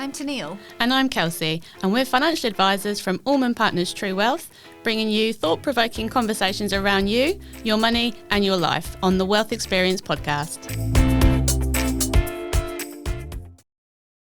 I'm Teneale. And I'm Kelsey, and we're financial advisors from Allman Partners True Wealth, bringing you thought-provoking conversations around you, your money and your life on the Wealth Experience podcast.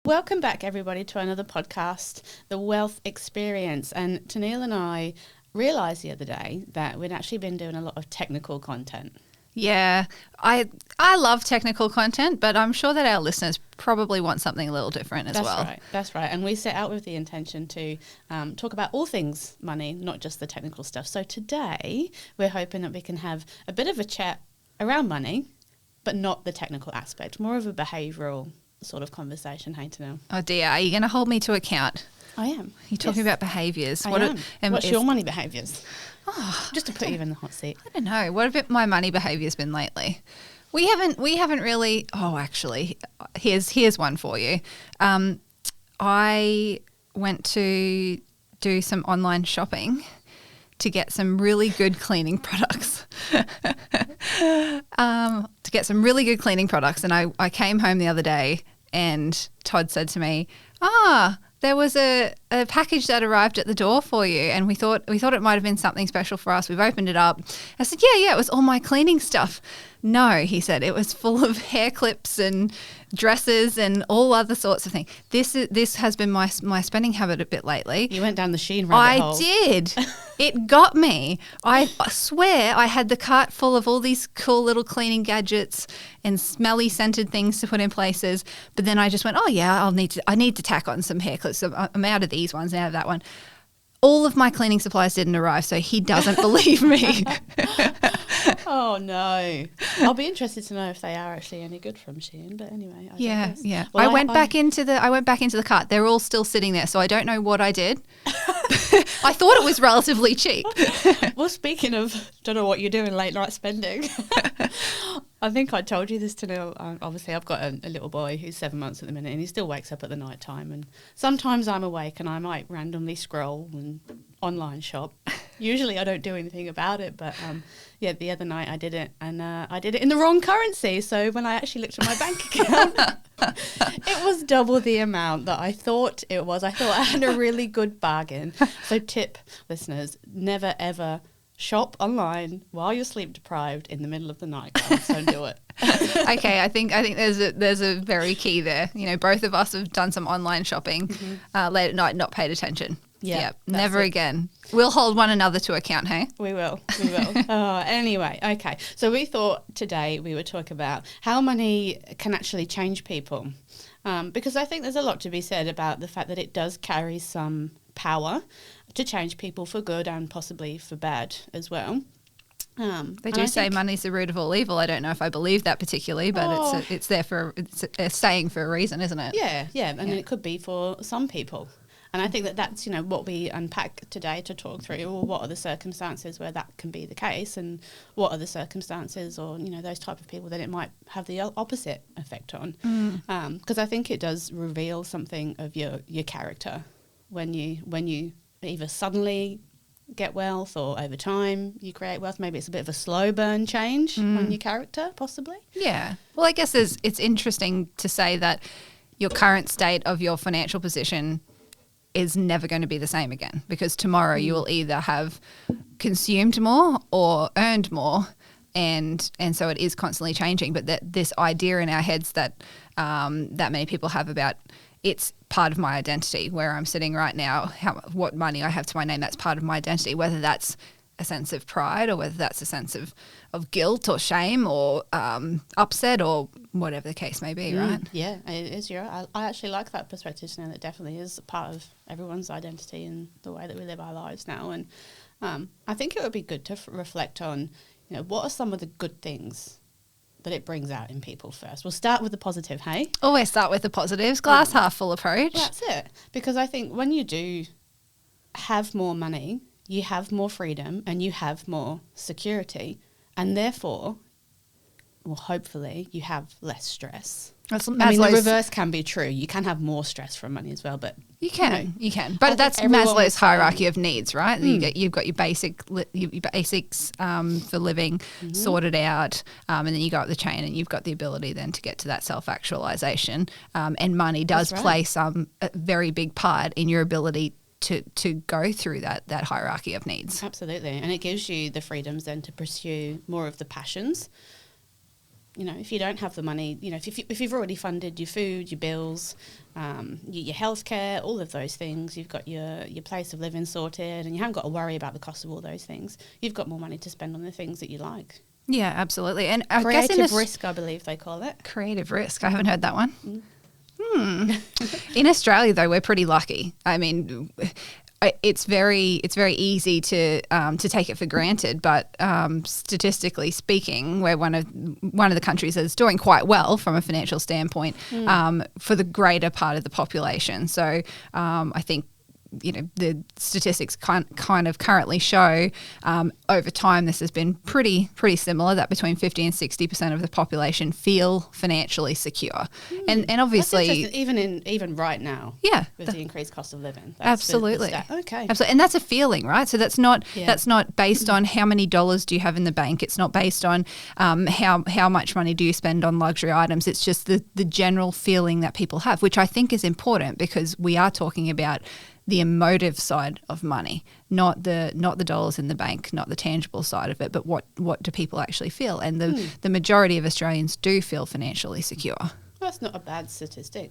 Welcome back, everybody, to another podcast, The Wealth Experience. And Teneale and I realised the other day that we'd actually been doing a lot of technical content. Yeah, I love technical content, but I'm sure that our listeners probably want something a little different as well. That's right. And we set out with the intention to talk about all things money, not just the technical stuff. So today we're hoping that we can have a bit of a chat around money, but not the technical aspect, more of a behavioural sort of conversation. Hey, Teneale. Oh dear, are you going to hold me to account? I am. You're talking about behaviours. I am. What's your money behaviours? Just to put you in the hot seat. I don't know. What have my money behaviours been lately? We haven't really. Oh, actually, here's one for you. I went to do some online shopping to get some really good cleaning products. And I came home the other day and Todd said to me, there was a package that arrived at the door for you, and we thought it might have been something special for us. We've opened it up. I said, yeah, it was all my cleaning stuff. No, he said, it was full of hair clips and dresses and all other sorts of things. This has been my spending habit a bit lately. You went down the Shein rabbit hole. I did. It got me. I swear I had the cart full of all these cool little cleaning gadgets and smelly scented things to put in places. But then I just went, I need to tack on some hair clips. So I'm out of these ones, out of that one. All of my cleaning supplies didn't arrive, so he doesn't believe me. Oh no! I'll be interested to know if they are actually any good from Shein. But anyway, yeah. Well, I went back into the cart. They're all still sitting there, so I don't know what I did. I thought it was relatively cheap. Well, speaking of, don't know what you're doing late night spending. I think I told you this to know. Obviously, I've got a little boy who's 7 months at the minute, and he still wakes up at the night time. And sometimes I'm awake and I might randomly scroll and online shop. Usually I don't do anything about it, but the other night I did it, and I did it in the wrong currency. So when I actually looked at my bank account, it was double the amount that I thought it was. I thought I had a really good bargain. So tip, listeners, never ever shop online while you're sleep deprived in the middle of the night. Guys. Don't do it. Okay, I think there's a very key there. You know, both of us have done some online shopping late at night, not paid attention. Yeah, never again. We'll hold one another to account, hey? We will. Anyway, okay. So we thought today we would talk about how money can actually change people. Because I think there's a lot to be said about the fact that it does carry some power to change people for good and possibly for bad as well. They do say money's the root of all evil. I don't know if I believe that particularly, but it's a saying for a reason, isn't it? Yeah. And it could be for some people. And I think that's, what we unpack today to talk through. Well, what are the circumstances where that can be the case, and what are the circumstances or, those type of people that it might have the opposite effect on. Because I think it does reveal something of your character when you either suddenly get wealth or over time you create wealth. Maybe it's a bit of a slow burn change on your character, possibly. Yeah. Well, I guess it's interesting to say that your current state of your financial position is never going to be the same again, because tomorrow you will either have consumed more or earned more, and so it is constantly changing. But this idea in our heads that many people have about it's part of my identity, where I'm sitting right now, what money I have to my name, that's part of my identity, whether that's a sense of pride or whether that's a sense of guilt or shame or upset or whatever the case may be, right? Yeah, it is. I actually like that perspective now. That definitely is a part of everyone's identity and the way that we live our lives now. And I think it would be good to reflect on, what are some of the good things that it brings out in people first. We'll start with the positive, hey? Always start with the positives, glass half full approach. That's it. Because I think when you do have more money, you have more freedom and you have more security, and therefore, well, hopefully you have less stress. That's I mean, the Maslow's- reverse can be true. You can have more stress from money as well, but You can. But I that's think everyone Maslow's was hierarchy of needs, right? You've got your basics for living sorted out, and then you go up the chain, and you've got the ability then to get to that self-actualization. And money does That's right. play a very big part in your ability to go through that hierarchy of needs. Absolutely. And it gives you the freedoms then to pursue more of the passions. You know, if you don't have the money, you know, if you've already funded your food, your bills, your healthcare, all of those things, you've got your place of living sorted, and you haven't got to worry about the cost of all those things. You've got more money to spend on the things that you like. Yeah, absolutely. And I Creative guess in this risk, I believe they call it. creative risk, I haven't heard that one. In Australia, though, we're pretty lucky. I mean, it's very easy to take it for granted, but statistically speaking, we're one of the countries that's doing quite well from a financial standpoint for the greater part of the population. So I think, you know, the statistics kind of currently show over time this has been pretty similar, that between 50 and 60% of the population feel financially secure. And obviously even right now, yeah, with the increased cost of living. That's absolutely. the stat. Okay. Absolutely. And that's a feeling, right? So that's not based on how many dollars do you have in the bank. It's not based on how much money do you spend on luxury items. It's just the general feeling that people have, which I think is important, because we are talking about the emotive side of money, not the dollars in the bank, not the tangible side of it, but what do people actually feel? And the majority of Australians do feel financially secure. Well, that's not a bad statistic.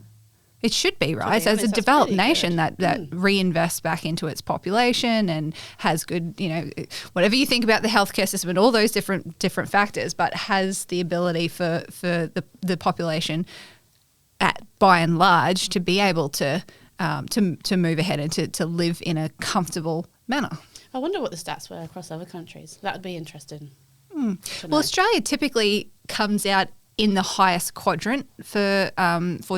It should be, right? be As a honest, that's developed pretty nation good. that reinvests back into its population and has good, you know, whatever you think about the healthcare system and all those different factors, but has the ability for the population by and large to be able to move ahead and to live in a comfortable manner. I wonder what the stats were across other countries. That would be interesting. Well, Australia typically comes out in the highest quadrant for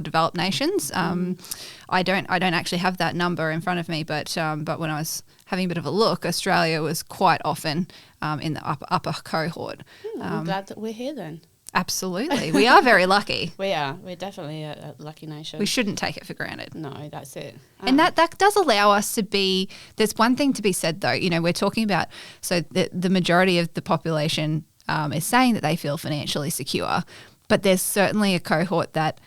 developed nations. I don't actually have that number in front of me, but when I was having a bit of a look, Australia was quite often in the upper cohort. I'm glad that we're here then. Absolutely, we are very lucky. We are. We're definitely a lucky nation. We shouldn't take it for granted. No, that's it. And that does allow us to be, there's one thing to be said though, you know, we're talking about, so the majority of the population is saying that they feel financially secure, but there's certainly a cohort that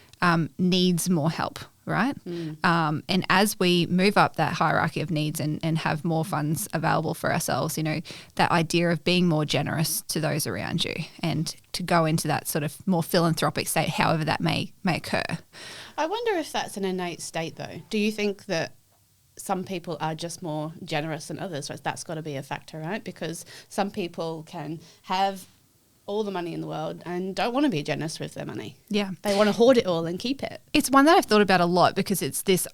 needs more help, right? And as we move up that hierarchy of needs and have more funds available for ourselves, you know, that idea of being more generous to those around you and to go into that sort of more philanthropic state, however that may occur. I wonder if that's an innate state though. Do you think that some people are just more generous than others? So that's got to be a factor, right? Because some people can have all the money in the world and don't want to be generous with their money. Yeah. They want to hoard it all and keep it. It's one that I've thought about a lot, because it's this,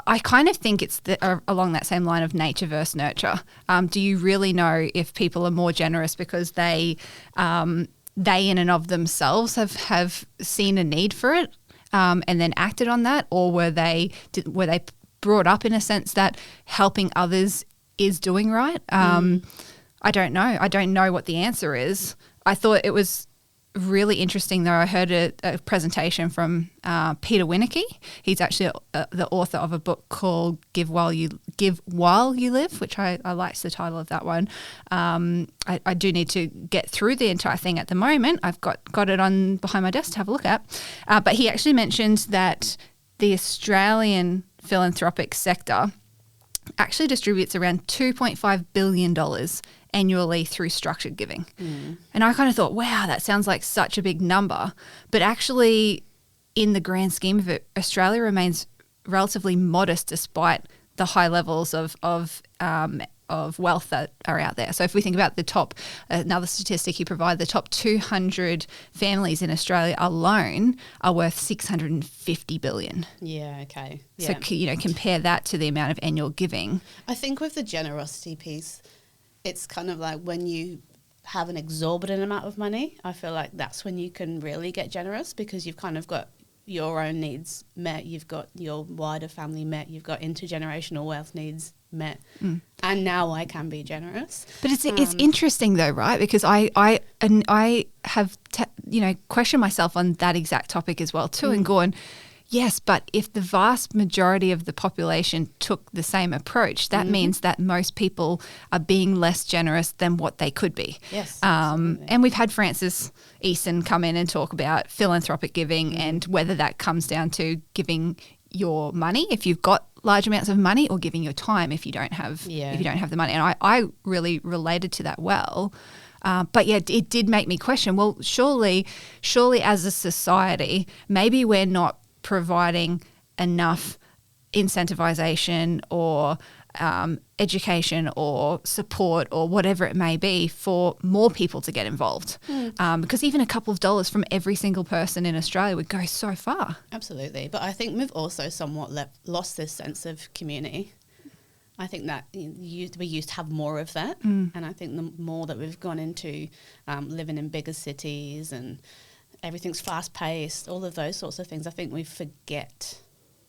I kind of think it's along that same line of nature versus nurture. Do you really know if people are more generous because they in and of themselves have seen a need for it and then acted on that? Or were they brought up in a sense that helping others is doing right? I don't know. I don't know what the answer is. I thought it was really interesting, though. I heard a presentation from Peter Winicky. He's actually the author of a book called Give While You Live, which I liked the title of that one. I do need to get through the entire thing at the moment. I've got it on behind my desk to have a look at. But he actually mentioned that the Australian philanthropic sector actually distributes around $2.5 billion annually through structured giving. And I kind of thought, wow, that sounds like such a big number. But actually, in the grand scheme of it, Australia remains relatively modest despite the high levels of wealth that are out there. So if we think about the top, another statistic he provided, the top 200 families in Australia alone are worth $650 billion. Yeah, okay. So, Yeah. you know, compare that to the amount of annual giving. I think with the generosity piece, it's kind of like when you have an exorbitant amount of money, I feel like that's when you can really get generous, because you've kind of got your own needs met, you've got your wider family met, you've got intergenerational wealth needs met. And now I can be generous. But it's interesting though, right? Because I have questioned myself on that exact topic as well too, and gone, yes, but if the vast majority of the population took the same approach, that means that most people are being less generous than what they could be. Yes. And we've had Francis Eason come in and talk about philanthropic giving and whether that comes down to giving your money if you've got large amounts of money, or giving your time if you don't have the money. And I really related to that well. But yeah, it did make me question, well, surely as a society, maybe we're not providing enough incentivization or education or support or whatever it may be for more people to get involved. Because even a couple of dollars from every single person in Australia would go so far. Absolutely. But I think we've also somewhat lost this sense of community. I think that we used to have more of that. And I think the more that we've gone into living in bigger cities and everything's fast-paced, all of those sorts of things, I think we forget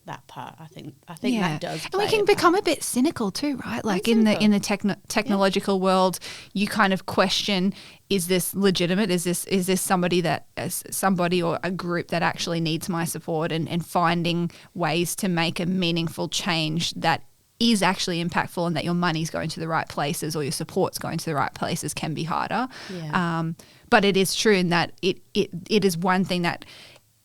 that part. I think that does play. And we can become a bit cynical too, right? Like in the technological world, you kind of question, is this legitimate? Is this somebody or a group that actually needs my support? And finding ways to make a meaningful change that is actually impactful and that your money's going to the right places or your support's going to the right places can be harder. But it is true in that it is one thing that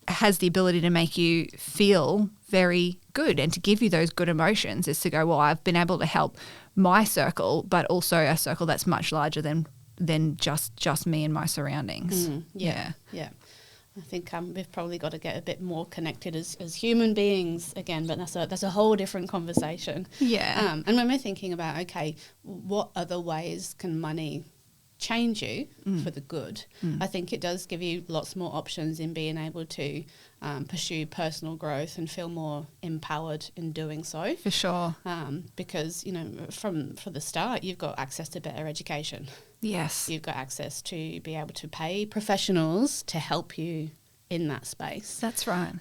has the ability to make you feel very good and to give you those good emotions, is to go, well, I've been able to help my circle, but also a circle that's much larger than just me and my surroundings. Yeah. I think we've probably got to get a bit more connected as human beings again, but that's a whole different conversation. And when we're thinking about, okay, what other ways can money change you for the good, I think it does give you lots more options in being able to pursue personal growth and feel more empowered in doing so. For sure. Because, from the start, you've got access to better education. Yes. You've got access to be able to pay professionals to help you in that space. That's right.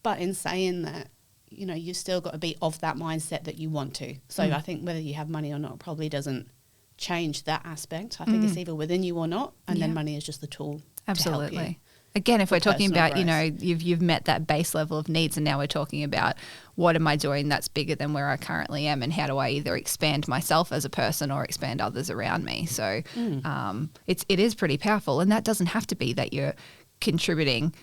But in saying that, you've still got to be of that mindset that you want to. So I think whether you have money or not probably doesn't change that aspect. I think it's either within you or not, and then money is just the tool. Absolutely. To help you. Again, if we're talking about, growth. you've met that base level of needs, and now we're talking about what am I doing that's bigger than where I currently am, and how do I either expand myself as a person or expand others around me. So it is pretty powerful, and that doesn't have to be that you're contributing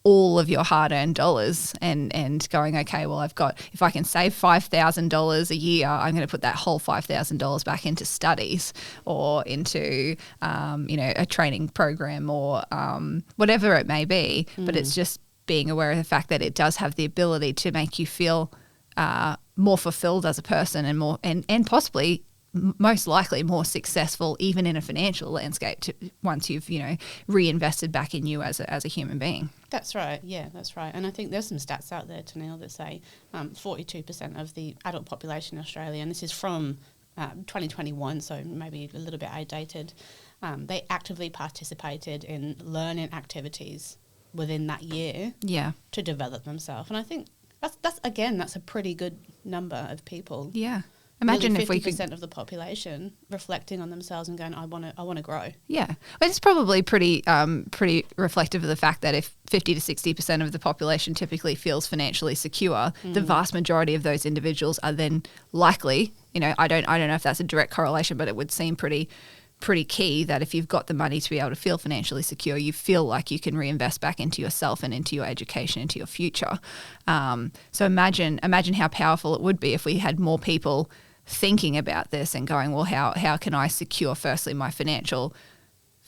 all of your hard-earned dollars and going, okay, well, if I can save $5,000 a year, I'm going to put that whole $5,000 back into studies or into, a training program or whatever it may be. But it's just being aware of the fact that it does have the ability to make you feel more fulfilled as a person and more and possibly most likely more successful even in a financial landscape once you've reinvested back in you as a human being. That's right. Yeah, that's right. And I think there's some stats out there, Teneale, that say 42% of the adult population in Australia, and this is from 2021, so maybe a little bit outdated, they actively participated in learning activities within that year to develop themselves. And I think that's a pretty good number of people. Yeah. Imagine Nearly if we could 50% of the population reflecting on themselves and going, I want to grow. Yeah, well, it's probably pretty reflective of the fact that if 50 to 60% of the population typically feels financially secure, the vast majority of those individuals are then likely. I don't know if that's a direct correlation, but it would seem pretty key that if you've got the money to be able to feel financially secure, you feel like you can reinvest back into yourself and into your education, into your future. So imagine how powerful it would be if we had more people thinking about this and going, well, how can I secure firstly my financial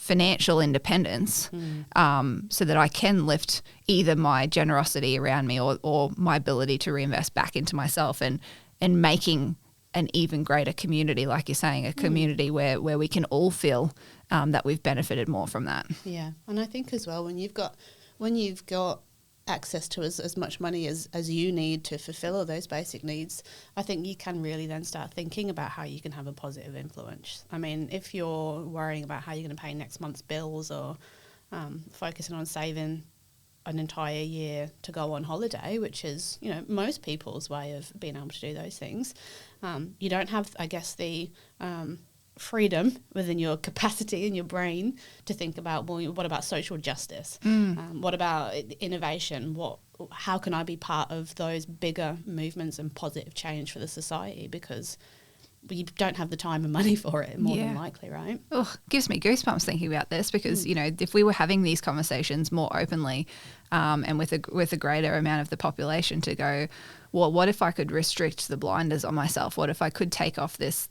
independence so that I can lift either my generosity around me or my ability to reinvest back into myself and making an even greater community, like you're saying, a community where we can all feel that we've benefited more from that. Yeah, and I think as well when you've got access to as much money as you need to fulfill all those basic needs, I think you can really then start thinking about how you can have a positive influence. I mean, if you're worrying about how you're going to pay next month's bills or focusing on saving an entire year to go on holiday, which is, you know, most people's way of being able to do those things. You don't have, I guess, the freedom within your capacity in your brain to think about, well, what about social justice? What about innovation? How can I be part of those bigger movements and positive change for the society? Because you don't have the time and money for it, more than likely, right? Oh, gives me goosebumps thinking about this because, you know, if we were having these conversations more openly and with a greater amount of the population to go, well, what if I could restrict the blinders on myself? What if I could take off this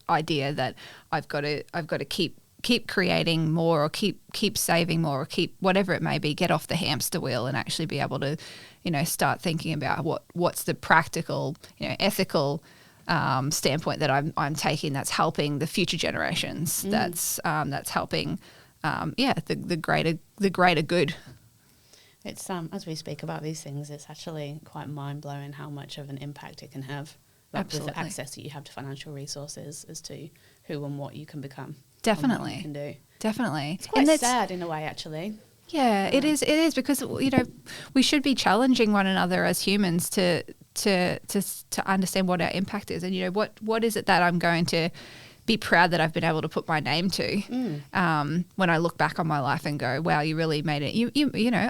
idea that I've got to keep creating more or keep saving more or keep whatever it may be, get off the hamster wheel and actually be able to, you know, start thinking about what's the practical, you know, ethical standpoint that I'm taking that's helping the future generations. That's helping, the greater good. It's as we speak about these things, it's actually quite mind blowing how much of an impact it can have. Like with the access that you have to financial resources as to who and what you can become. Definitely, what you can do. Definitely, it's quite sad in a way, actually. Yeah, it is. It is because, you know, we should be challenging one another as humans to understand what our impact is, and, you know, what is it that I'm going to be proud that I've been able to put my name to when I look back on my life and go, wow, you really made it. You know,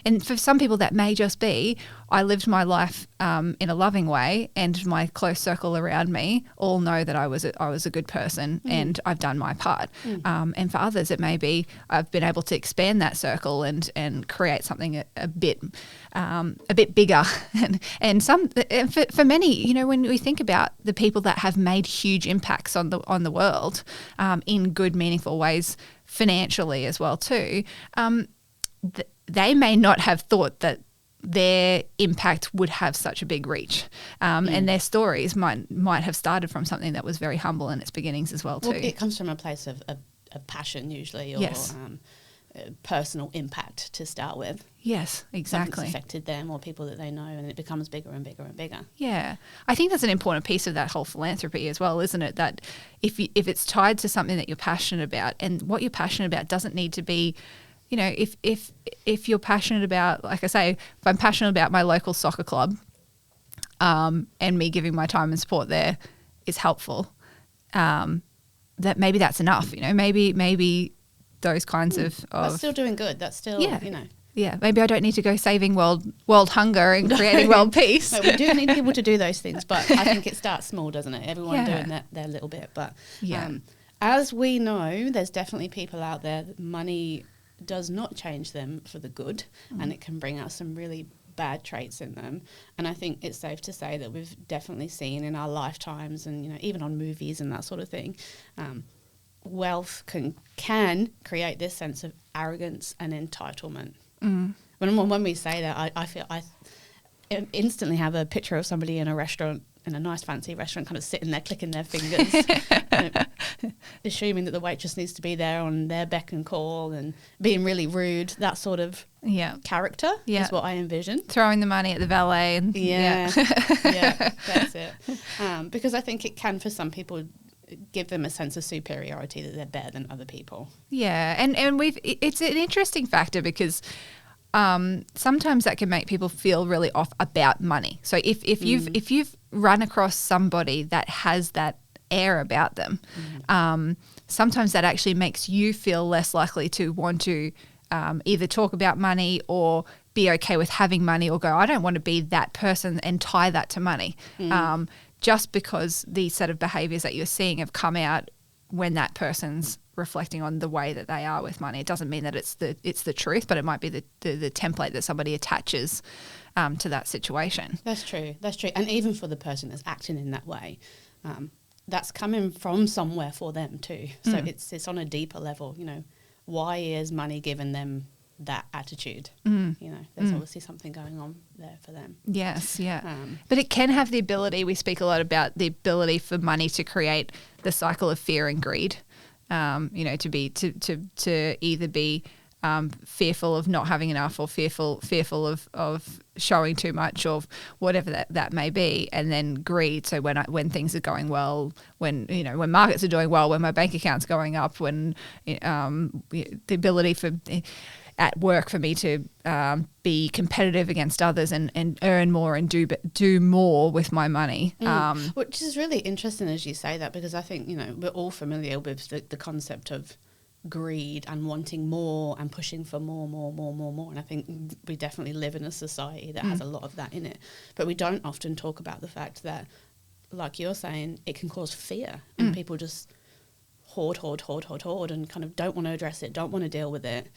and for some people that may just be I lived my life in a loving way, and my close circle around me all know that I was a good person and I've done my part. And for others, it may be I've been able to expand that circle and create something a bit bigger. and for many, you know, when we think about the people that have made huge impacts on the world in good, meaningful ways, financially as well too, they may not have thought that their impact would have such a big reach, and their stories might have started from something that was very humble in its beginnings as well too. Well, it comes from a place of passion usually, or personal impact to start with. Yes, exactly. Something's affected them or people that they know, and it becomes bigger and bigger and bigger. Yeah, I think that's an important piece of that whole philanthropy as well, isn't it? That if it's tied to something that you're passionate about, and what you're passionate about doesn't need to be, you know, if you're passionate about, like I say, if I'm passionate about my local soccer club, and me giving my time and support there is helpful, that maybe that's enough. You know, maybe those kinds of that's still doing good. That's still, you know. Yeah, maybe I don't need to go saving world hunger and creating world peace. No, we do need people to do those things, but I think it starts small, doesn't it? Everyone doing their little bit. But as we know, there's definitely people out there that money does not change them for the good, and it can bring out some really bad traits in them. And I think it's safe to say that we've definitely seen in our lifetimes, and, you know, even on movies and that sort of thing, wealth can create this sense of arrogance and entitlement. When we say that, I feel I instantly have a picture of somebody in a restaurant, in a nice fancy restaurant, kind of sitting there clicking their fingers, you know, assuming that the waitress needs to be there on their beck and call and being really rude. That sort of character is what I envision. Throwing the money at the valet. And that's it. Because I think it can, for some people, give them a sense of superiority, that they're better than other people. Yeah, and it's an interesting factor because sometimes that can make people feel really off about money. So if you've run across somebody that has that air about them, sometimes that actually makes you feel less likely to want to either talk about money or be okay with having money, or go, I don't want to be that person and tie that to money. Just because these set of behaviours that you're seeing have come out when that person's reflecting on the way that they are with money. It doesn't mean that it's the truth, but it might be the template that somebody attaches to that situation. That's true. And even for the person that's acting in that way, that's coming from somewhere for them too. So it's on a deeper level. You know, why is money given them that attitude? You know, there's obviously something going on there for them. Yes, yeah. But it can have the ability, we speak a lot about the ability for money to create the cycle of fear and greed. You know, to either be fearful of not having enough, or fearful of showing too much, or whatever that may be, and then greed. So when things are going well, when markets are doing well, when my bank account's going up, when the ability for at work for me to be competitive against others and earn more and do more with my money. Which is really interesting as you say that, because I think, we're all familiar with the concept of greed and wanting more and pushing for more. And I think we definitely live in a society that has a lot of that in it. But we don't often talk about the fact that, like you're saying, it can cause fear and people just hoard and kind of don't want to address it, don't want to deal with it.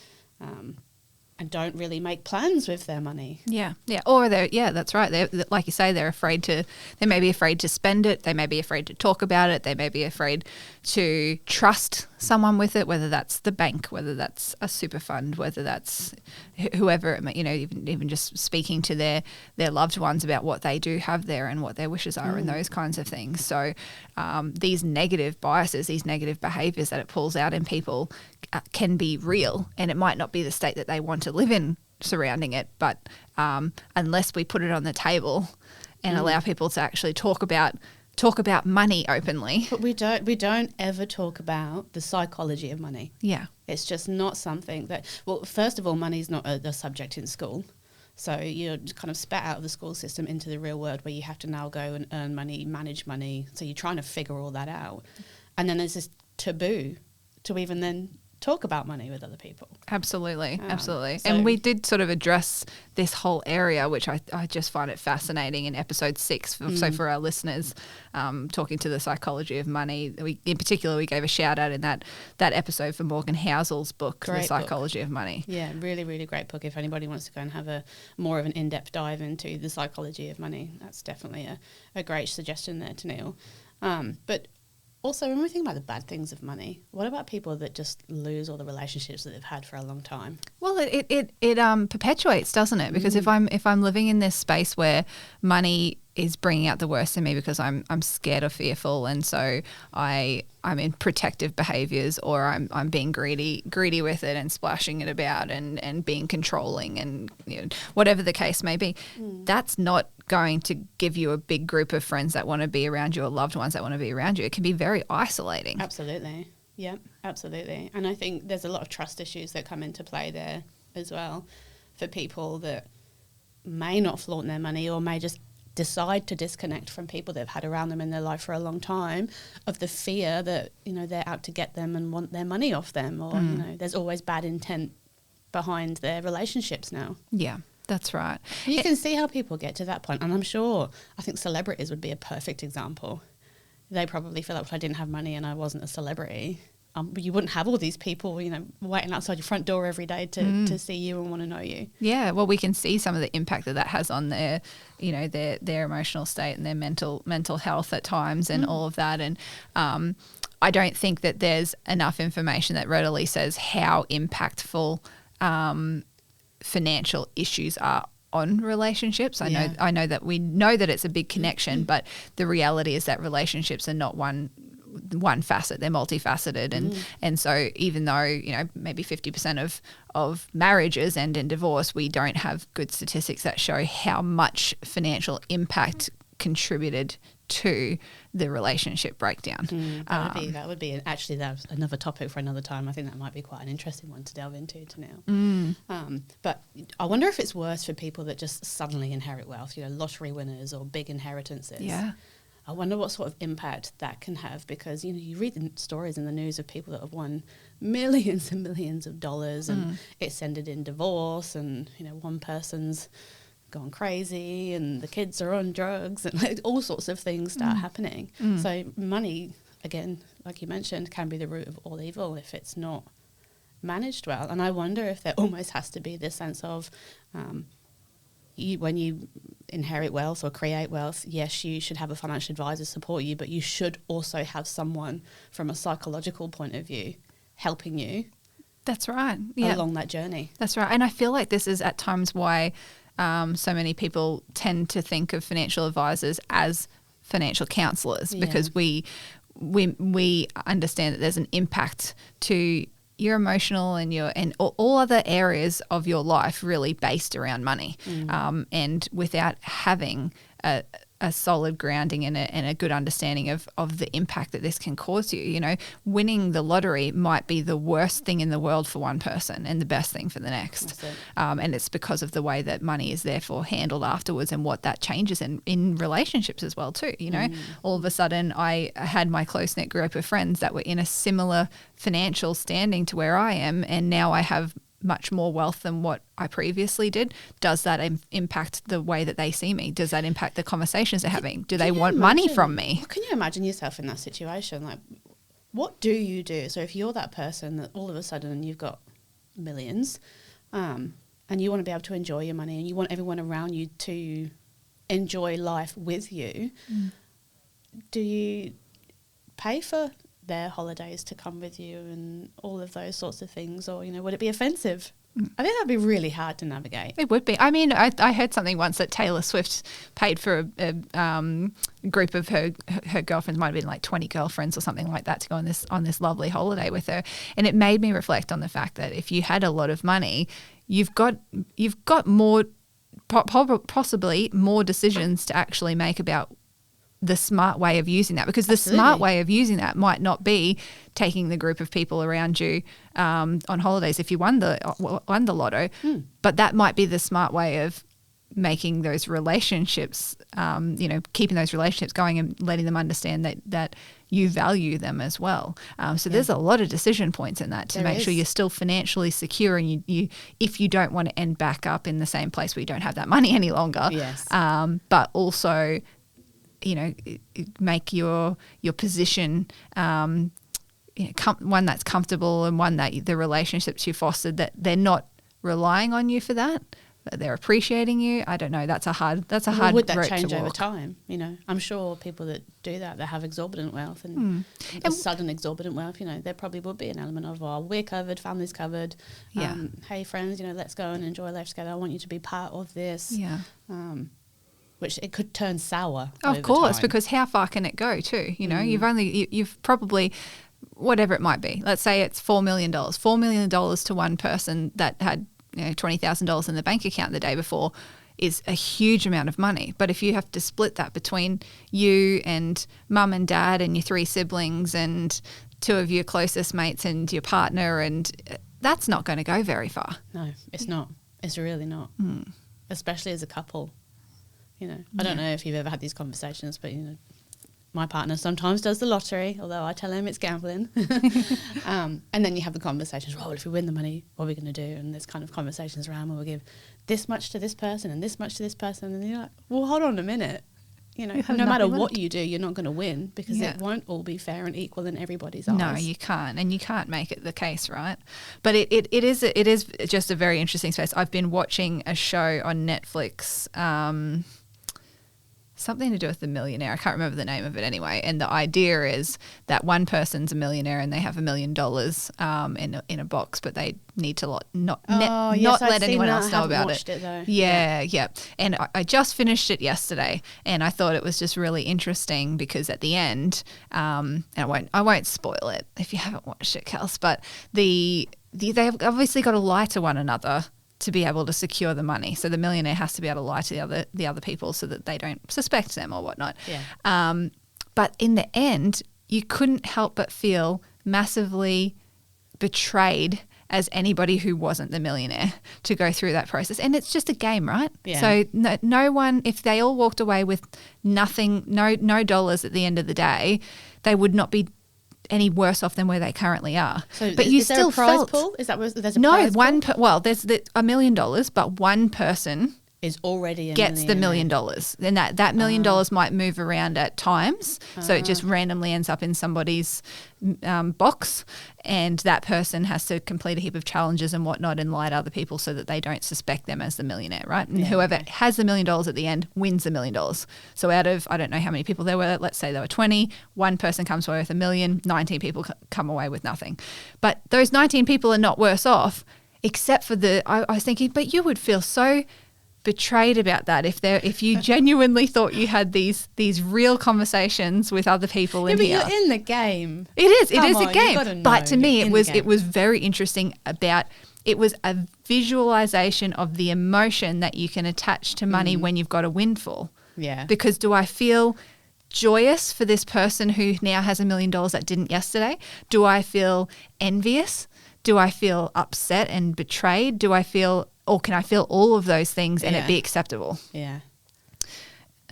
And don't really make plans with their money. Yeah. Or that's right. They're, like you say, they may be afraid to spend it. They may be afraid to talk about it. They may be afraid to trust someone with it, whether that's the bank, whether that's a super fund, whether that's whoever, even just speaking to their loved ones about what they do have there and what their wishes are and those kinds of things. So these negative biases, these negative behaviours that it pulls out in people can be real, and it might not be the state that they want to live in surrounding it, but unless we put it on the table and allow people to actually talk about money openly. But we don't ever talk about the psychology of money. Yeah. It's just not something that, well, first of all, money's not a subject in school. So you're kind of spat out of the school system into the real world where you have to now go and earn money, manage money. So you're trying to figure all that out. And then there's this taboo to even then talk about money with other people. Absolutely. So And we did sort of address this whole area, which I just find it fascinating in episode 6. So for our listeners, talking to the psychology of money, in particular, we gave a shout out in that episode for Morgan Housel's book, Great The Psychology of Money. Yeah, really, really great book. If anybody wants to go and have a more of an in-depth dive into the psychology of money, that's definitely a great suggestion there, Teneale. But also, when we think about the bad things of money, what about people that just lose all the relationships that they've had for a long time? Well, it perpetuates, doesn't it? Because if I'm living in this space where money is bringing out the worst in me because I'm scared or fearful, and so I'm in protective behaviours, or I'm being greedy with it and splashing it about and being controlling, and whatever the case may be, that's not going to give you a big group of friends that want to be around you or loved ones that want to be around you. It can be very isolating. Absolutely. Yeah, absolutely. And I think there's a lot of trust issues that come into play there as well for people that may not flaunt their money or may just decide to disconnect from people that have had around them in their life for a long time, of the fear that, they're out to get them and want their money off them, or, there's always bad intent behind their relationships now. Yeah. That's right. You can see how people get to that point. And I think celebrities would be a perfect example. They probably feel like, if I didn't have money and I wasn't a celebrity, you wouldn't have all these people, waiting outside your front door every day to see you and want to know you. Yeah, well, we can see some of the impact that has on their, their emotional state and their mental health at times and all of that. And I don't think that there's enough information that readily says how impactful financial issues are on relationships. I know that we know that it's a big connection, but the reality is that relationships are not one facet, they're multifaceted, and so even though maybe 50% of marriages end in divorce, we don't have good statistics that show how much financial impact contributed to the relationship breakdown. That would be actually, that's another topic for another time. I think that might be quite an interesting one to delve into now. But I wonder if it's worse for people that just suddenly inherit wealth, lottery winners or big inheritances. Yeah. I wonder what sort of impact that can have, because you read the stories in the news of people that have won millions and millions of dollars and it's ended in divorce, and one person's gone crazy and the kids are on drugs and all sorts of things start happening. So money, again, like you mentioned, can be the root of all evil if it's not managed well. And I wonder if there almost has to be this sense of when you inherit wealth or create wealth, yes, you should have a financial advisor support you, but you should also have someone from a psychological point of view helping you. That's right. Along that journey. That's right. And I feel like this is at times why so many people tend to think of financial advisors as financial counsellors, because we understand that there's an impact to your emotional and all other areas of your life really based around money. And without having a a solid grounding and a good understanding of the impact that this can cause you. You know, winning the lottery might be the worst thing in the world for one person and the best thing for the next. And it's because of the way that money is therefore handled afterwards and what that changes in relationships as well too. You know, all of a sudden I had my close-knit group of friends that were in a similar financial standing to where I am, and now I have much more wealth than what I previously did. Does that impact the way that they see me? Does that impact the conversations they're having? Do they want money from me? Can you imagine yourself in that situation? Like, what do you do? So if you're that person that all of a sudden you've got millions, and you want to be able to enjoy your money and you want everyone around you to enjoy life with you, do you pay for their holidays to come with you and all of those sorts of things, or, you know, would it be offensive? I think that'd be really hard to navigate. It would be. I mean, I heard something once that Taylor Swift paid for a group of her girlfriends, might have been like 20 girlfriends or something like that, to go on this lovely holiday with her. And it made me reflect on the fact that if you had a lot of money, you've got more, possibly more decisions to actually make about the smart way of using that, because the smart way of using that might not be taking the group of people around you on holidays if you won the lotto, but that might be the smart way of making those relationships, keeping those relationships going and letting them understand that you value them as well. So there's a lot of decision points in that to make sure you're still financially secure, and you if you don't want to end back up in the same place where you don't have that money any longer, but also, you know, make your position one that's comfortable, and one that the relationships you fostered, that they're not relying on you for that, but they're appreciating you. I don't know. That's a hard would that road change to walk over time? You know, I'm sure people that do that have exorbitant wealth and sudden exorbitant wealth. You know, there probably would be an element of, oh, we're covered, family's covered. Hey friends, you know, let's go and enjoy life together. I want you to be part of this. Which it could turn sour. Of course, time. Because how far can it go too? You know, you've probably, whatever it might be, let's say it's $4 million to one person that had, you know, $20,000 in the bank account the day before is a huge amount of money. But if you have to split that between you and mum and dad and your 3 siblings and 2 of your closest mates and your partner, and that's not going to go very far. No, it's not. It's really not. Especially as a couple. You know, I don't know if you've ever had these conversations, but, you know, my partner sometimes does the lottery, although I tell him it's gambling. And then you have the conversations, well, if we win the money, what are we going to do? And there's kind of conversations around where we'll give this much to this person and this much to this person. And you're like, well, hold on a minute. You know, no matter what you do, you're not going to win, because it won't all be fair and equal in everybody's eyes. No, you can't. And you can't make it the case, right? But it is just a very interesting space. I've been watching a show on Netflix, something to do with The Millionaire. I can't remember the name of it anyway. And the idea is that one person's a millionaire and they have $1 million in a box, but they need to not let anyone else know about it. Yeah. And I just finished it yesterday, and I thought it was just really interesting because at the end, and I won't spoil it if you haven't watched it, Kels, but they've obviously got to lie to one another to be able to secure the money. So the millionaire has to be able to lie to the other people so that they don't suspect them or whatnot. But in the end, you couldn't help but feel massively betrayed as anybody who wasn't the millionaire to go through that process. And it's just a game, right? So no one, if they all walked away with nothing, no dollars at the end of the day, they would not be any worse off than where they currently are. So but is there a prize pool? Is that where there's a prize pool? There's $1 million, but one person is already gets the $1 million. Then that $1 million might move around at times. So it just randomly ends up in somebody's box, and that person has to complete a heap of challenges and whatnot and lie to other people so that they don't suspect them as the millionaire, right? And whoever has the $1 million at the end wins the $1 million. So out of, I don't know how many people there were, let's say there were 20, one person comes away with $1 million, 19 people come away with nothing. But those 19 people are not worse off, except for I was thinking, but you would feel so betrayed about that if you genuinely thought you had these real conversations with other people in here. But you're in the game. It is a game. But to me it was very interesting about, it was a visualization of the emotion that you can attach to money when you've got a windfall. Yeah. Because do I feel joyous for this person who now has $1 million that didn't yesterday? Do I feel envious? Do I feel upset and betrayed? Do I feel, or can I feel all of those things and it be acceptable? Yeah.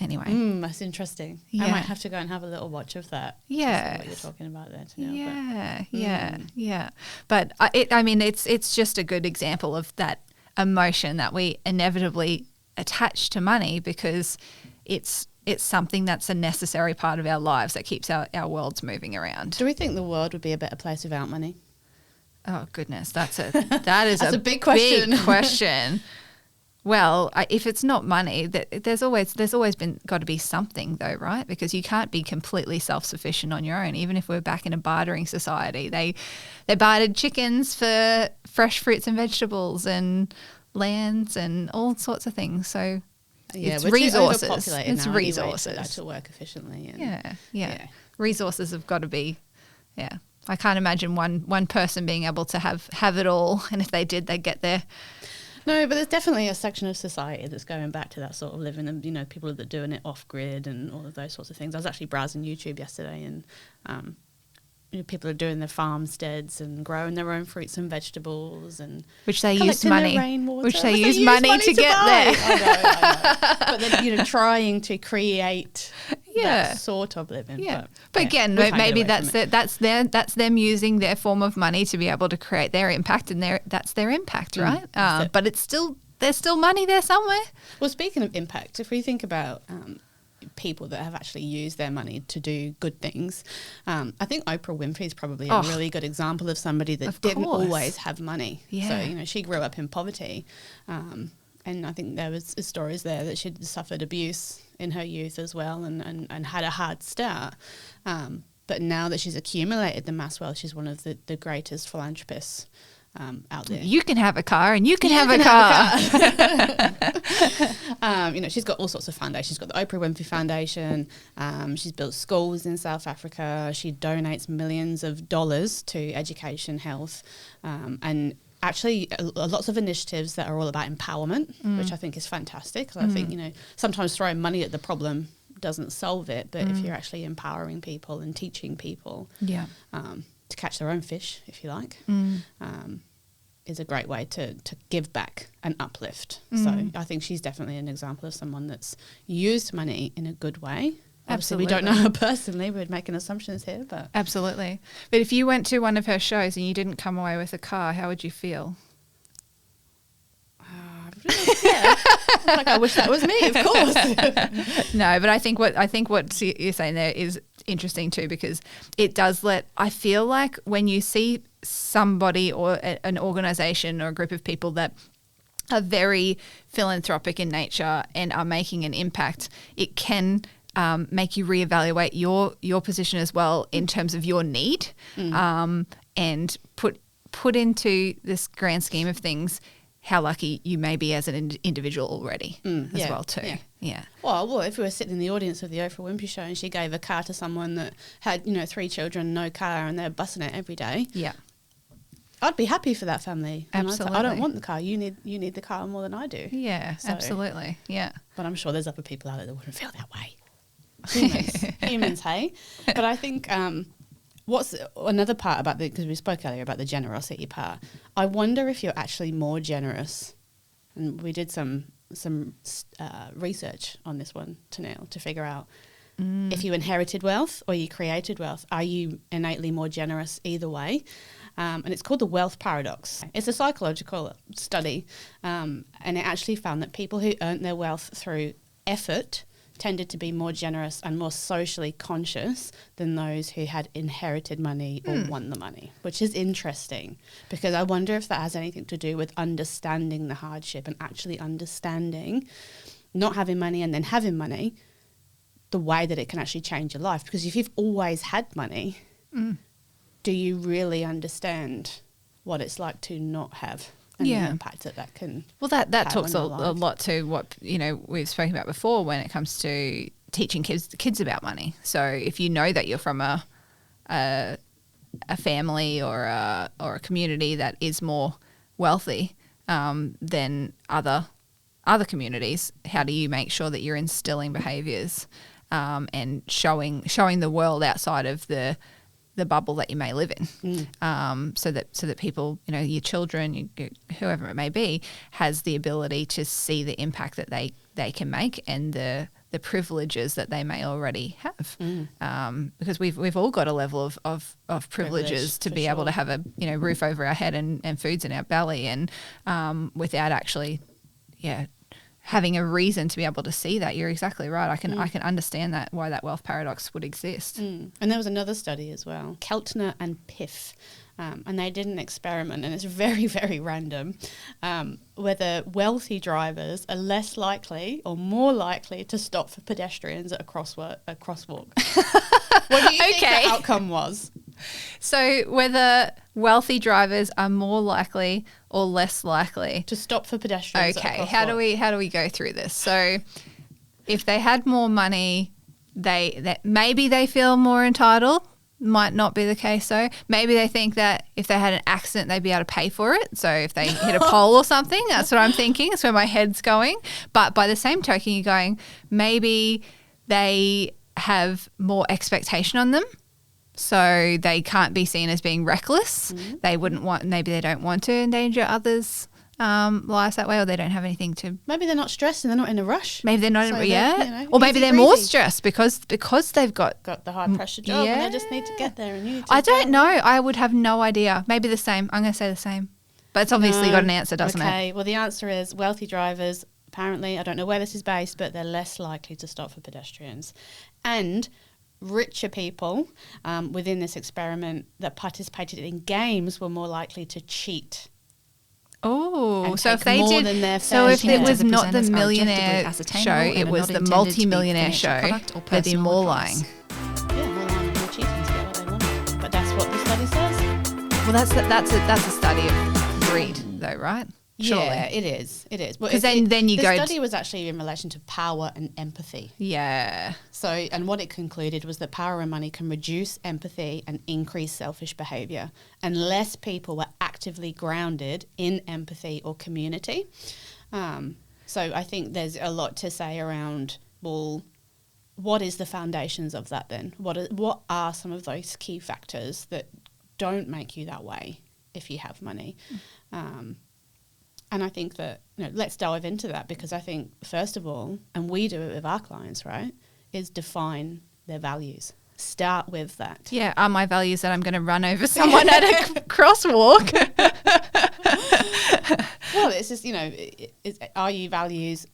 Anyway. That's interesting. Yeah. I might have to go and have a little watch of that. Yeah. What you're talking about there, Teneale. Yeah. But it's just a good example of that emotion that we inevitably attach to money, because it's something that's a necessary part of our lives that keeps our worlds moving around. Do we think the world would be a better place without money? Oh goodness, that is a big question. Big question. Well, if it's not money, there's always been got to be something though, right? Because you can't be completely self-sufficient on your own. Even if we're back in a bartering society, they bartered chickens for fresh fruits and vegetables and lands and all sorts of things. So it's resources. It's resources. For that to work efficiently. Yeah. Resources have got to be. Yeah. I can't imagine one person being able to have it all, and if they did, they'd get there. No, but there's definitely a section of society that's going back to that sort of living, and people that are doing it off grid and all of those sorts of things. I was actually browsing YouTube yesterday, and people are doing their farmsteads and growing their own fruits and vegetables, and which they use money, to get there. I know. But they're trying to create that sort of living. Yeah, but again, maybe that's them using their form of money to be able to create their impact, and that's their impact, right? But there's still money there somewhere. Well, speaking of impact, if we think about people that have actually used their money to do good things, I think Oprah Winfrey is probably a really good example of somebody that didn't always have money. So she grew up in poverty, and I think there was stories there that she'd suffered abuse in her youth as well, and had a hard start. But now that she's accumulated the mass wealth, she's one of the greatest philanthropists out there. You can have a car, and you can have a car. She's got all sorts of foundations. She's got the Oprah Winfrey Foundation. She's built schools in South Africa. She donates millions of dollars to education, health, and actually lots of initiatives that are all about empowerment, which I think is fantastic. I think, sometimes throwing money at the problem doesn't solve it, but if you're actually empowering people and teaching people to catch their own fish, if you like, is a great way to give back and uplift. So I think she's definitely an example of someone that's used money in a good way. Obviously, we don't know her personally. We're making assumptions here, but absolutely. But if you went to one of her shows and you didn't come away with a car, how would you feel? I wish that was me, of course. No, but I think what you're saying there is interesting too, because it does I feel like when you see somebody or an organisation or a group of people that are very philanthropic in nature and are making an impact, it can make you reevaluate your position as well in terms of your need, and put into this grand scheme of things how lucky you may be as an individual already as well too. Yeah. Well, if we were sitting in the audience of the Oprah Winfrey show and she gave a car to someone that had 3 children, no car, and they're bussing it every day, I'd be happy for that family. Absolutely. I don't want the car. You need the car more than I do. Yeah, absolutely. Yeah. But I'm sure there's other people out there that wouldn't feel that way. Humans, hey. But I think what's another part about because we spoke earlier about the generosity part. I wonder if you're actually more generous, and we did some research on this one, Teneale, to figure out if you inherited wealth or you created wealth. Are you innately more generous either way? And it's called the wealth paradox. It's a psychological study, and it actually found that people who earned their wealth through effort tended to be more generous and more socially conscious than those who had inherited money or won the money, which is interesting because I wonder if that has anything to do with understanding the hardship and actually understanding not having money and then having money, the way that it can actually change your life. Because if you've always had money, do you really understand what it's like to not have? And the impact that can. Well, that talks a lot to what we've spoken about before when it comes to teaching kids about money. So if you know that you're from a family or a community that is more wealthy than other other communities, how do you make sure that you're instilling behaviours and showing the world outside of the bubble that you may live in, so that people, your children, whoever it may be, has the ability to see the impact that they can make and the privileges that they may already have, because we've all got a level of privileges to be able to have a roof over our head and foods in our belly, and without actually having a reason to be able to see that. You're exactly right. I can understand that, why that wealth paradox would exist. And there was another study as well, Keltner and Piff, and they did an experiment, and it's very, very random, whether wealthy drivers are less likely or more likely to stop for pedestrians at a crosswalk. What do you think the outcome was? So whether wealthy drivers are more likely or less likely to stop for pedestrians. Okay, how do we go through this? So if they had more money, that maybe they feel more entitled. Might not be the case though. Maybe they think that if they had an accident, they'd be able to pay for it. So if they hit a pole or something, that's what I'm thinking. That's where my head's going. But by the same token, you're going, maybe they have more expectation on them. So they can't be seen as being reckless. They maybe they don't want to endanger others' lives that way, or they don't have anything to. Maybe they're not stressed and they're not in a rush. Maybe they're not, or maybe they're more stressed because they've got the high pressure job and they just need to get there. And I don't know. I would have no idea. Maybe the same. I'm going to say the same, but it's obviously got an answer, doesn't it? Okay. Well, the answer is wealthy drivers. Apparently, I don't know where this is based, but they're less likely to stop for pedestrians, and richer people within this experiment that participated in games were more likely to cheat. Oh, so if they did, if it was not the millionaire show, it was the multi-millionaire show, they'd be more lying. Yeah, more lying and more cheating to get what they wanted. But that's what the study says. Well, that's a study of greed, though, right? Surely. Yeah, it is. Because then you go. The study was actually in relation to power and empathy. Yeah. So, and what it concluded was that power and money can reduce empathy and increase selfish behaviour, unless people were actively grounded in empathy or community. So I think there's a lot to say around, well, what is the foundations of that then? What are some of those key factors that don't make you that way if you have money? And I think that, let's dive into that, because I think, first of all, and we do it with our clients, right, is define their values. Start with that. Yeah, are my values that I'm going to run over someone at a crosswalk? Well, it's just, are your values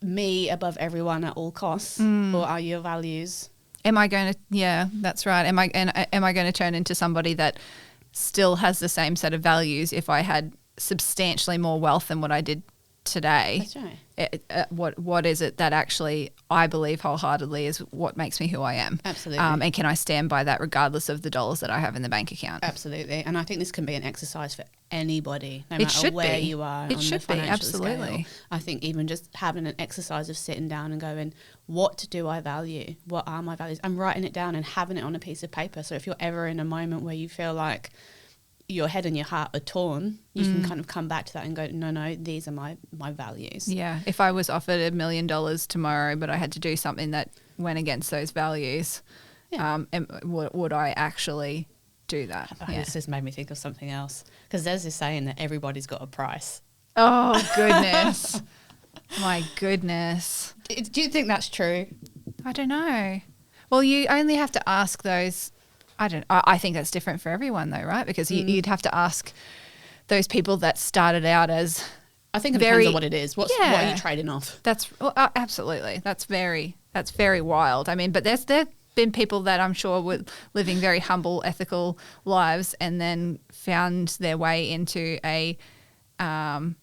me above everyone at all costs, or are your values... Am I going to, that's right. Am I going to turn into somebody that still has the same set of values if I had substantially more wealth than what I did today? That's right. What is it that actually I believe wholeheartedly is what makes me who I am? Absolutely. And can I stand by that regardless of the dollars that I have in the bank account? Absolutely. And I think this can be an exercise for anybody, no matter where you are on the financial scale. I think even just having an exercise of sitting down and going, what do I value? What are my values? And writing it down and having it on a piece of paper. So if you're ever in a moment where you feel like your head and your heart are torn, you can kind of come back to that and go, no, these are my values. Yeah. If I was offered $1 million tomorrow, but I had to do something that went against those values, would I actually do that? This just made me think of something else, because there's this saying that everybody's got a price. Oh, goodness. My goodness. Do you think that's true? I don't know. Well, you only have to ask those... I think that's different for everyone though, right? Because you'd have to ask those people that started out as... I think it depends on what it is. What are you trading off? Absolutely. That's very wild. I mean, but there's been people that I'm sure were living very humble, ethical lives and then found their way into an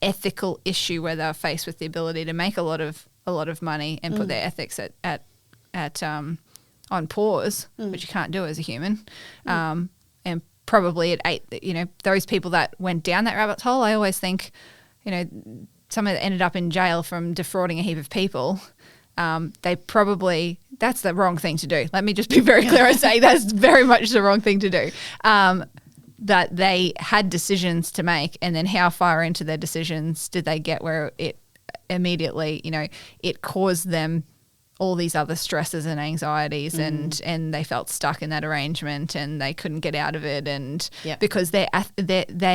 ethical issue where they're faced with the ability to make a lot of money and put their ethics at on pause, which you can't do as a human. And probably at 8, those people that went down that rabbit hole, I always think, someone that ended up in jail from defrauding a heap of people, that's the wrong thing to do. Let me just be very clear and say that's very much the wrong thing to do. that they had decisions to make, and then how far into their decisions did they get where it immediately, it caused them all these other stresses and anxieties, and they felt stuck in that arrangement and they couldn't get out of it, and because their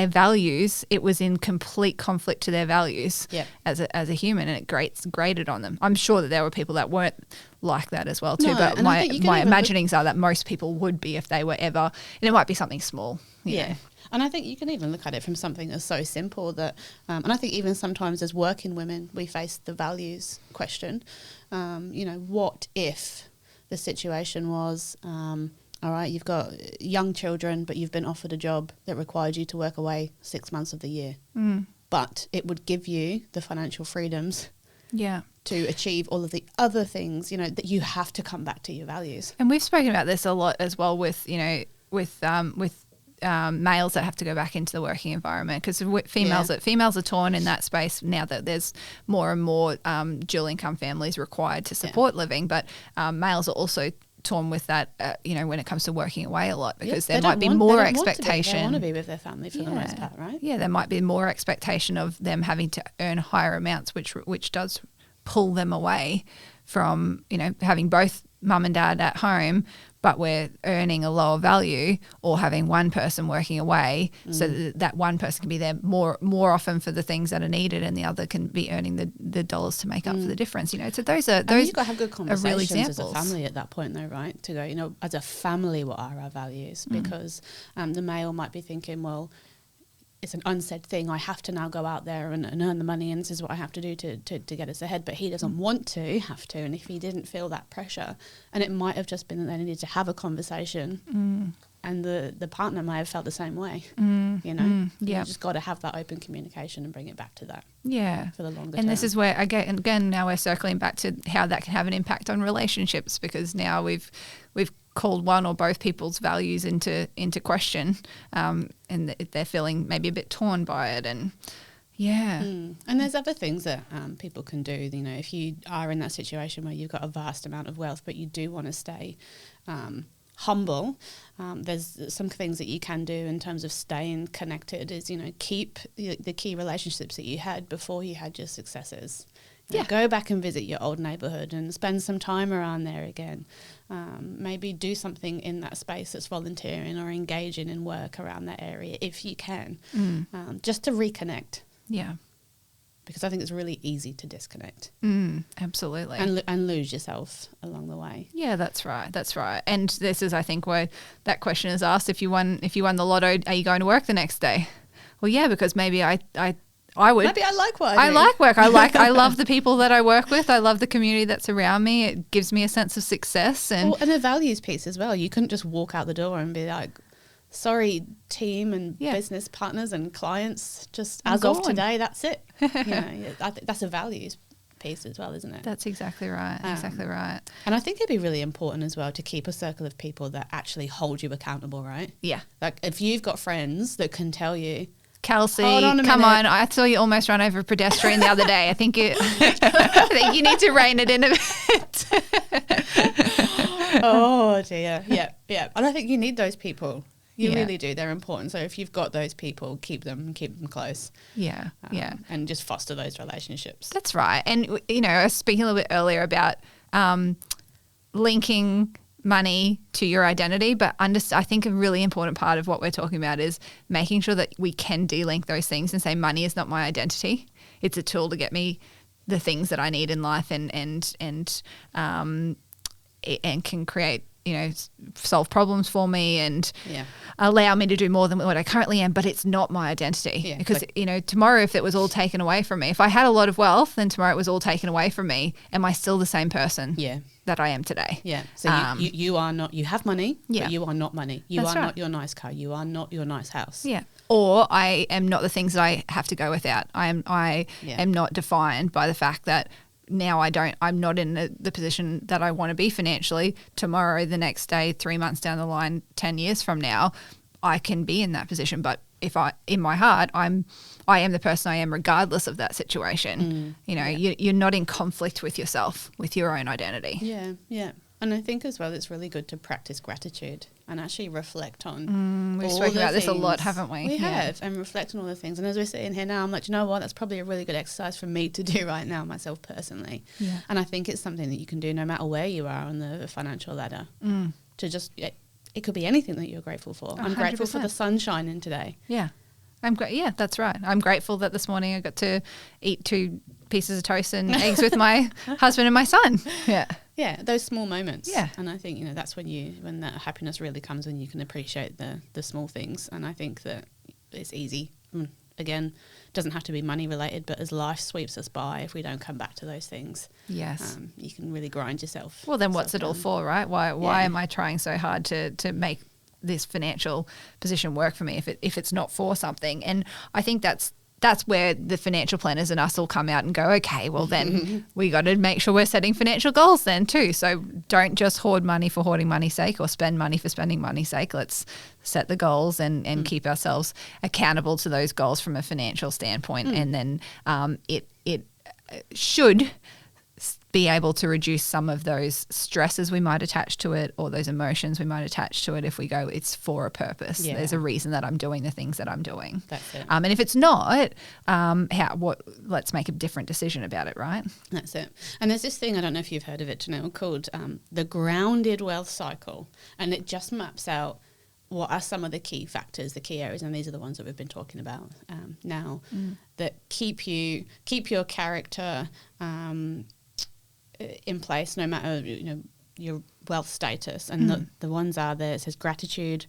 values, it was in complete conflict to their values as a human, and it grated on them. I'm sure that there were people that weren't like that as well too, but my imaginings are that most people would be if they were ever, and it might be something small. You know. And I think you can even look at it from something that's so simple that, and I think even sometimes as working women, we face the values question. What if the situation was, all right, you've got young children, but you've been offered a job that required you to work away 6 months of the year, but it would give you the financial freedoms to achieve all of the other things, that you have to come back to your values. And we've spoken about this a lot as well with males that have to go back into the working environment, because females are torn in that space now that there's more and more dual income families required to support living, but males are also torn with that when it comes to working away a lot, because there might be more expectation. They want to be with their family for the most part, right? Yeah, there might be more expectation of them having to earn higher amounts, which does pull them away from having both mum and dad at home, but we're earning a lower value, or having one person working away so that one person can be there more often for the things that are needed, and the other can be earning the dollars to make up for the difference. So those you've got to have good conversations as a family at that point, though, right? To go, as a family, what are our values? Because the male might be thinking, well, it's an unsaid thing. I have to now go out there and earn the money, and this is what I have to do to get us ahead. But he doesn't want to have to. And if he didn't feel that pressure, and it might have just been that they needed to have a conversation, and the partner may have felt the same way. You just got to have that open communication and bring it back to that. Yeah, for the longer term. And this is where again now we're circling back to how that can have an impact on relationships, because now we've called one or both people's values into question, and they're feeling maybe a bit torn by it, and and there's other things that people can do. If you are in that situation where you've got a vast amount of wealth but you do want to stay humble, there's some things that you can do in terms of staying connected. Is keep the key relationships that you had before you had your successes. Go back and visit your old neighbourhood and spend some time around there again. Maybe do something in that space that's volunteering or engaging in work around that area if you can, just to reconnect. Yeah. Because I think it's really easy to disconnect. Absolutely. And lose yourself along the way. Yeah, that's right. That's right. And this is, I think, where that question is asked: if you won the lotto, are you going to work the next day? Well, yeah, because maybe I would. Maybe I like what I do. I like work. I love the people that I work with. I love the community that's around me. It gives me a sense of success. And a values piece as well. You couldn't just walk out the door and be like, sorry, team and business partners and clients, just as of today, that's it. I think that's a values piece as well, isn't it? That's exactly right. Exactly right. And I think it'd be really important as well to keep a circle of people that actually hold you accountable, right? Yeah. Like if you've got friends that can tell you, Kelsey, come on! I saw you almost run over a pedestrian the other day. I think you need to rein it in a bit. Oh dear, yeah. And I think you need those people. You really do. They're important. So if you've got those people, keep them close. Yeah, and just foster those relationships. That's right. And I was speaking a little bit earlier about linking money to your identity, but I think a really important part of what we're talking about is making sure that we can de-link those things and say money is not my identity. It's a tool to get me the things that I need in life, and can create, solve problems for me and allow me to do more than what I currently am, but it's not my identity. Because, tomorrow if it was all taken away from me, if I had a lot of wealth and tomorrow it was all taken away from me, am I still the same person that I am today? Yeah. So you are not, you have money, but you are not money. You are not your nice car. You are not your nice house. Yeah. Or I am not the things that I have to go without. I am not defined by the fact that now I'm not in the position that I want to be financially. Tomorrow, the next day, 3 months down the line, 10 years from now, I can be in that position. But in my heart, I am the person I am regardless of that situation. You're not in conflict with yourself, with your own identity. Yeah. And I think as well, it's really good to practice gratitude. and actually reflect on. We've spoken about this a lot, haven't we? We have, and reflect on all the things. And as we're sitting here now, I'm like, you know what? That's probably a really good exercise for me to do right now, myself personally. Yeah. And I think it's something that you can do no matter where you are on the financial ladder. To just, it could be anything that you're grateful for. 100%. I'm grateful for the sun shining today. Yeah. Yeah, that's right. I'm grateful that this morning I got to eat 2 pieces of toast and eggs with my husband and my son. Yeah. Yeah, those small moments. Yeah. And I think, that's when that happiness really comes, when you can appreciate the small things. And I think that it's easy. Again, it doesn't have to be money related, but as life sweeps us by, if we don't come back to those things, yes, you can really grind yourself. Well, then what's it all for, right? Why am I trying so hard to make this financial position work for me if it's not for something? And I think that's where the financial planners and us will come out and go, okay, well then we got to make sure we're setting financial goals then too. So don't just hoard money for hoarding money's sake or spend money for spending money's sake. Let's set the goals and keep ourselves accountable to those goals from a financial standpoint. And then it should be able to reduce some of those stresses we might attach to it or those emotions we might attach to it if we go, it's for a purpose. Yeah. There's a reason that I'm doing the things that I'm doing. That's it. And if it's not, let's make a different decision about it, right? That's it. And there's this thing, I don't know if you've heard of it, Teneale, called the grounded wealth cycle. And it just maps out what are some of the key factors, the key areas, and these are the ones that we've been talking about now, that keep your character in place no matter your wealth status. And the ones are there. It says gratitude,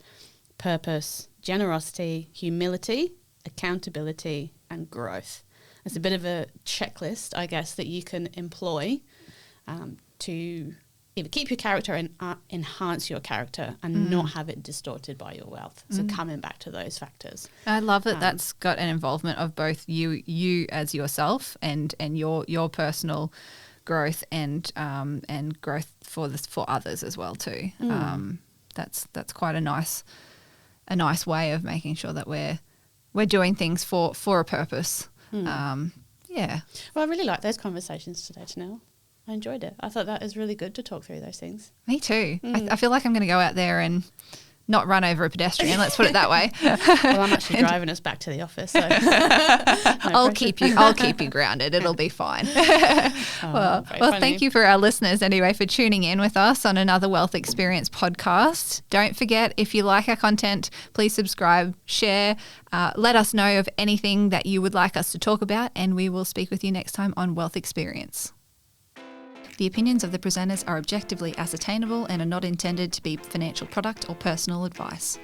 purpose, generosity, humility, accountability, and growth. It's a bit of a checklist, I guess, that you can employ to either keep your character and enhance your character and not have it distorted by your wealth. So coming back to those factors. I love that that's got an involvement of both you as yourself and your personal growth and growth for others as well too. That's quite a nice way of making sure that we're doing things for a purpose. Yeah. Well, I really like those conversations today, Teneale. I enjoyed it. I thought that was really good to talk through those things. Me too. I feel like I'm going to go out there and not run over a pedestrian, let's put it that way. Well, I'm actually driving us back to the office. So I'll keep you grounded. It'll be fine. Well, thank you for our listeners anyway for tuning in with us on another Wealth Experience podcast. Don't forget, if you like our content, please subscribe, share, let us know of anything that you would like us to talk about, and we will speak with you next time on Wealth Experience. The opinions of the presenters are objectively ascertainable and are not intended to be financial product or personal advice.